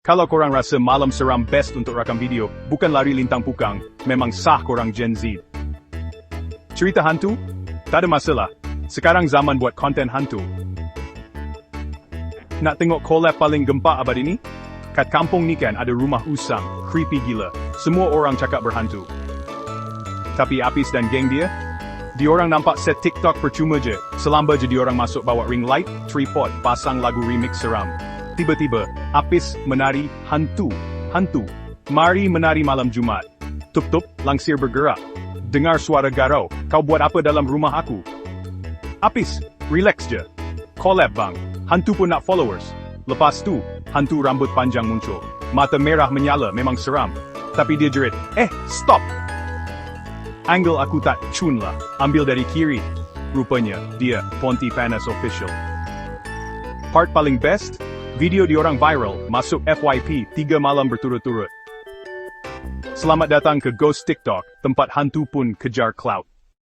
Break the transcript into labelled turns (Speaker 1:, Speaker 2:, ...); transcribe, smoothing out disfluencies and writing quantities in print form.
Speaker 1: Kalau korang rasa malam seram best untuk rakam video, bukan lari lintang pukang, memang sah korang Gen Z. Cerita hantu? Tak ada masalah. Sekarang zaman buat konten hantu. Nak tengok collab paling gempak abad ini? Kat kampung ni kan ada rumah usang, creepy gila. Semua orang cakap berhantu. Tapi Apis dan geng dia? Diorang nampak set TikTok percuma je. Selamba je diorang masuk bawa ring light, tripod, pasang lagu remix seram. Tiba-tiba, Apis menari hantu. Hantu. Mari menari malam Jumat. Tup-tup, langsir bergerak. Dengar suara garau. Kau buat apa dalam rumah aku? Apis, relax je. Collab bang. Hantu pun nak followers. Lepas tu, hantu rambut panjang muncul. Mata merah menyala, memang seram. Tapi dia jerit, stop! Angle aku tak cun lah. Ambil dari kiri. Rupanya, dia Pontipanas Official. Part paling best? Video diorang viral, masuk FYP 3 malam berturut-turut. Selamat datang ke Ghost TikTok, tempat hantu pun kejar clout.